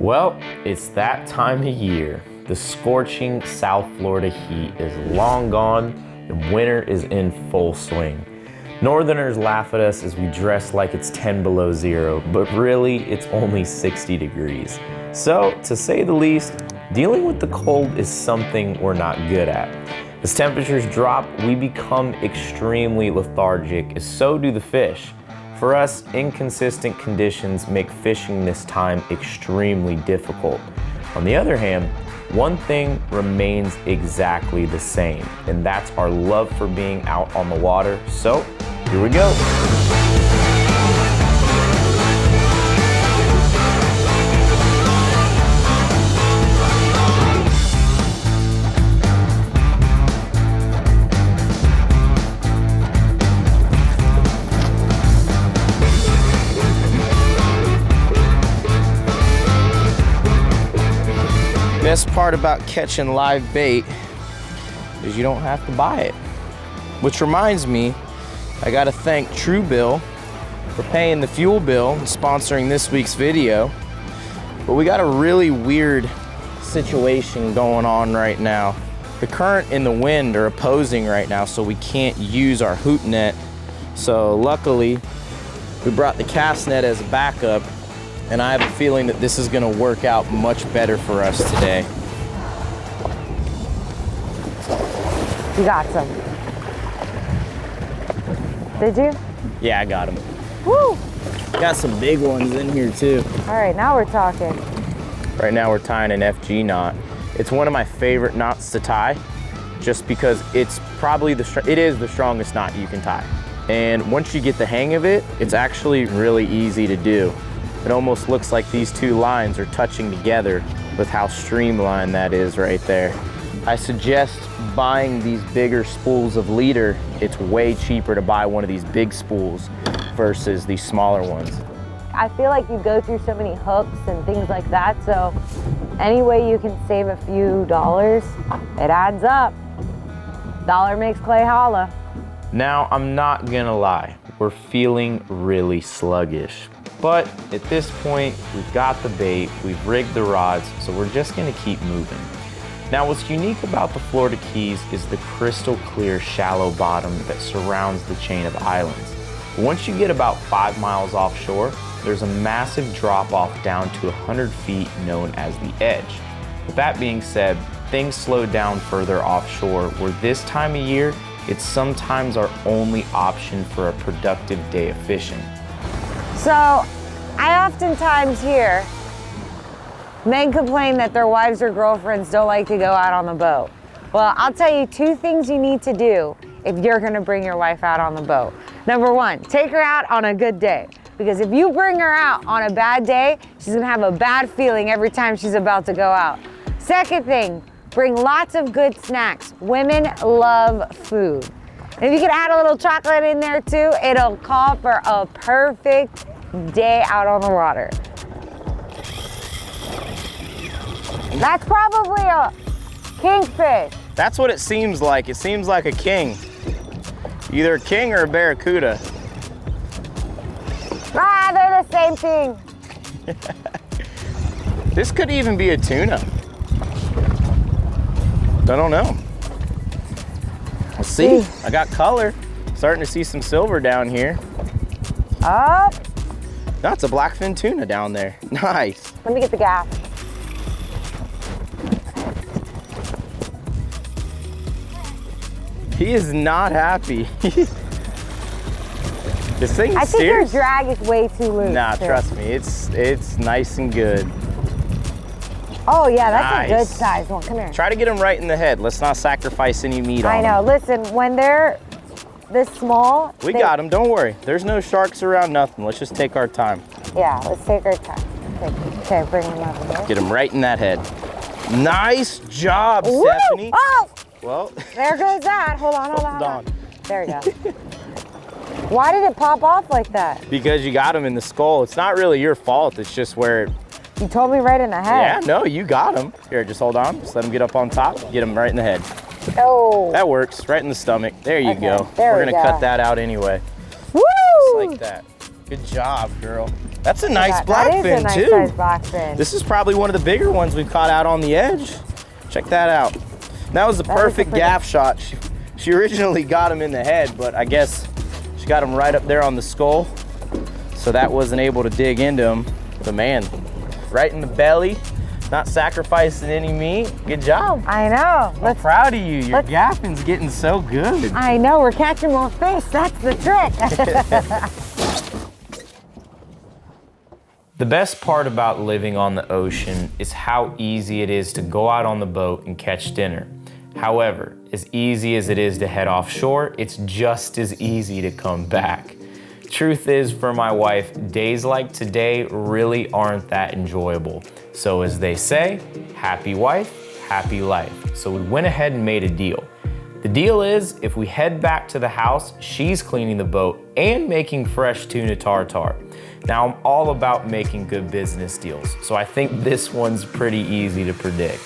Well, it's that time of year. The scorching South Florida heat is long gone and winter is in full swing. Northerners laugh at us as we dress like it's 10 below zero, but really it's only 60 degrees. So, to say the least, dealing with the cold is something we're not good at. As temperatures drop, we become extremely lethargic, and so do the fish. For us, inconsistent conditions make fishing this time extremely difficult. On the other hand, one thing remains exactly the same, and that's our love for being out on the water. So, here we go. Best part about catching live bait is you don't have to buy it. Which reminds me, I gotta thank Truebill for paying the fuel bill and sponsoring this week's video. But we got a really weird situation going on right now. The current and the wind are opposing right now, so we can't use our hoop net. So luckily, we brought the cast net as a backup, and I have a feeling that this is gonna work out much better for us today. You got some. Did you? Yeah, I got them. Woo! Got some big ones in here too. All right, now we're talking. Right now we're tying an FG knot. It's one of my favorite knots to tie, just because it's probably it is the strongest knot you can tie. And once you get the hang of it, it's actually really easy to do. It almost looks like these two lines are touching together with how streamlined that is right there. I suggest buying these bigger spools of leader. It's way cheaper to buy one of these big spools versus these smaller ones. I feel like you go through so many hooks and things like that, so any way you can save a few dollars, it adds up. Dollar makes clay holla. Now, I'm not gonna lie, we're feeling really sluggish. But at this point, we've got the bait, we've rigged the rods, so we're just gonna keep moving. Now, what's unique about the Florida Keys is the crystal clear shallow bottom that surrounds the chain of islands. Once you get about 5 miles offshore, there's a massive drop off down to 100 feet known as the edge. With that being said, things slow down further offshore, where this time of year, it's sometimes our only option for a productive day of fishing. So, I oftentimes hear men complain that their wives or girlfriends don't like to go out on the boat. Well, I'll tell you 2 things you need to do if you're gonna bring your wife out on the boat. Number 1, take her out on a good day. Because if you bring her out on a bad day, she's gonna have a bad feeling every time she's about to go out. Second thing, bring lots of good snacks. Women love food. And if you could add a little chocolate in there too, it'll call for a perfect day out on the water. That's probably a kingfish. That's what it seems like. It seems like a king. Either a king or a barracuda. Ah, they're the same thing. This could even be a tuna. I don't know. Let's see. I got color. Starting to see some silver down here. Up. That's a blackfin tuna down there. Nice. Let me get the gaff. He is not happy. This thing is I think serious. your drag is way too loose. Nah, too. trust me, it's nice and good. Oh yeah, that's Nice. a good size one. Come here. Try to get him right in the head. Let's not sacrifice any meat on I know. him. Listen, when they're this small, We got him, don't worry. There's no sharks around, nothing. Let's just take our time. Yeah, let's take our time. Okay, bring him over here. Get him right in that head. Nice job, Woo! Stephanie. Oh, Well, there goes that. Hold on, hold on. hold on. There we go. Why did it pop off like that? Because you got him in the skull. It's not really your fault. It's just where, You told me right in the yeah, head. no, you got him. Here, just hold on. Just let him get up on top. Get him right in the head. Oh. That works, right in the stomach. There you Okay, go. there We're we gonna go. cut that out anyway. Woo! Just like that. Good job, girl. That's a nice That blackfin is a nice too. size blackfin. This is probably one of the bigger ones we've caught out on the edge. Check that out. That was the perfect gaff shot. She originally got him in the head, but I guess she got him right up there on the skull. So that wasn't able to dig into him. But man, right in the belly, not sacrificing any meat. Good job. I know. I'm proud of you. Your gaffing's getting so good. I know, we're catching more fish. That's the trick. The best part about living on the ocean is how easy it is to go out on the boat and catch dinner. However, as easy as it is to head offshore, it's just as easy to come back. Truth is, for my wife, days like today really aren't that enjoyable. So as they say, happy wife, happy life. So we went ahead and made a deal. The deal is, if we head back to the house, she's cleaning the boat and making fresh tuna tartare. Now, I'm all about making good business deals, so I think this one's pretty easy to predict.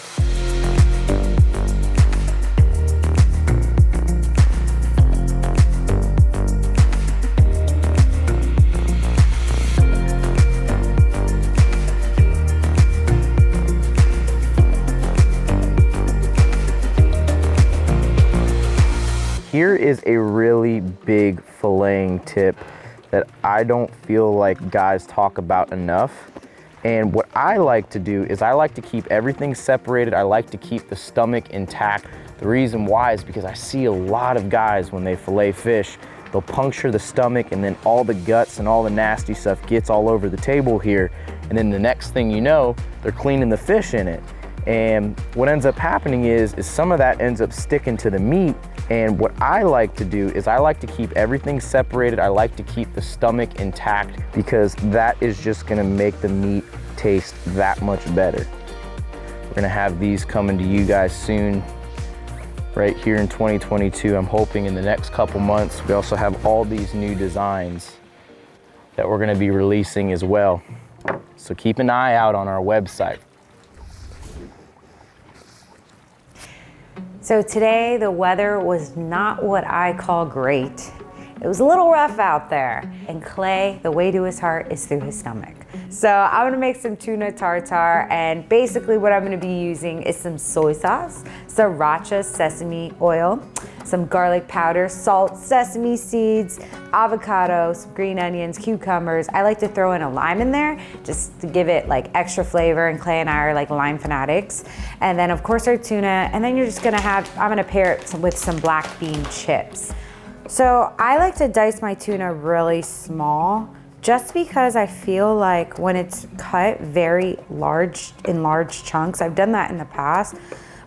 Here is a really big filleting tip that I don't feel like guys talk about enough. And what I like to do is I like to keep everything separated. I like to keep the stomach intact. The reason why is because I see a lot of guys when they fillet fish, they'll puncture the stomach and then all the guts and all the nasty stuff gets all over the table here. And then the next thing you know, they're cleaning the fish in it. And what ends up happening is some of that ends up sticking to the meat. And what I like to do is I like to keep everything separated. I like to keep the stomach intact because that is just gonna make the meat taste that much better. We're gonna have these coming to you guys soon, right here in 2022. I'm hoping in the next couple months. We also have all these new designs that we're gonna be releasing as well. So keep an eye out on our website. So today the weather was not what I call great. It was a little rough out there. And Clay, the way to his heart is through his stomach. So I'm gonna make some tuna tartare, and basically what I'm gonna be using is some soy sauce, sriracha sesame oil, some garlic powder, salt, sesame seeds, avocado, some green onions, cucumbers. I like to throw in a lime in there just to give it like extra flavor, and Clay and I are like lime fanatics. And then of course our tuna, and then you're just gonna have, I'm gonna pair it with some black bean chips. So I like to dice my tuna really small just because I feel like when it's cut very large, in large chunks, I've done that in the past,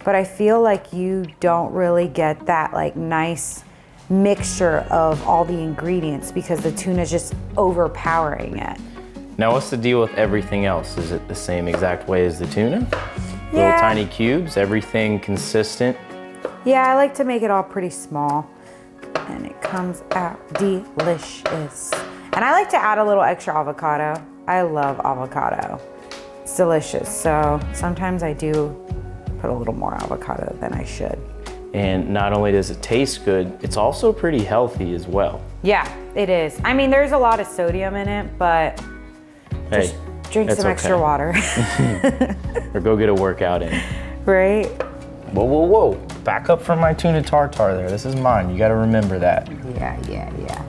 but I feel like you don't really get that like nice mixture of all the ingredients because the tuna is just overpowering it. Now, what's the deal with everything else? Is it the same exact way as the tuna? Yeah. Little tiny cubes, everything consistent? Yeah, I like to make it all pretty small and it comes out delicious. And I like to add a little extra avocado. I love avocado. It's delicious. So sometimes I do put a little more avocado than I should. And not only does it taste good, it's also pretty healthy as well. Yeah, it is. I mean, there's a lot of sodium in it, but just drink some extra water. Or go get a workout in. Right? Whoa, whoa, whoa. Back up from my tuna tartare there. This is mine. You got to remember that. Yeah.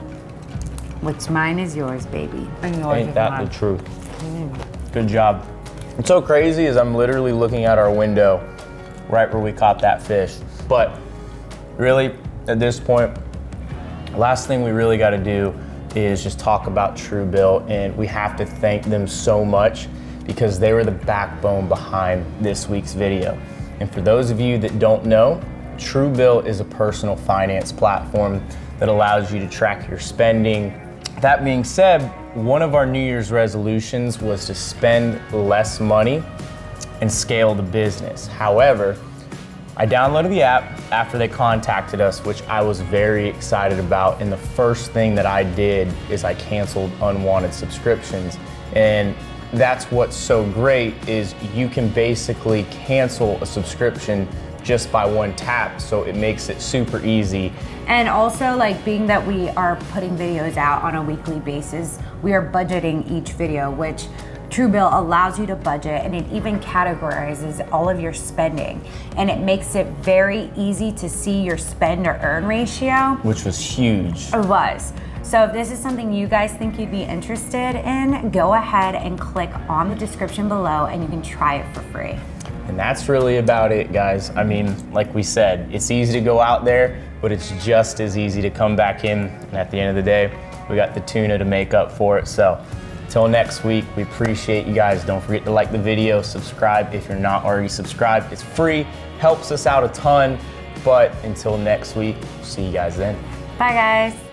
What's mine is yours, baby. And yours Ain't is that mine. the truth? Good job. What's so crazy is I'm literally looking out our window right where we caught that fish. But really, at this point, last thing we really got to do is just talk about Truebill, and we have to thank them so much because they were the backbone behind this week's video. And for those of you that don't know, Truebill is a personal finance platform that allows you to track your spending. That being said, one of our New Year's resolutions was to spend less money and scale the business. However, I downloaded the app after they contacted us, which I was very excited about. And the first thing that I did is I canceled unwanted subscriptions. And that's what's so great is you can basically cancel a subscription just by one tap, so it makes it super easy. And also, like, being that we are putting videos out on a weekly basis, we are budgeting each video, which Truebill allows you to budget, and it even categorizes all of your spending. And it makes it very easy to see your spend or earn ratio. Which was huge. It was. So if this is something you guys think you'd be interested in, go ahead and click on the description below and you can try it for free. And that's really about it, guys. I mean, like we said, it's easy to go out there, but it's just as easy to come back in. And at the end of the day, we got the tuna to make up for it. So until next week, we appreciate you guys. Don't forget to like the video, subscribe if you're not already subscribed. It's free, helps us out a ton. But until next week, see you guys then. Bye, guys.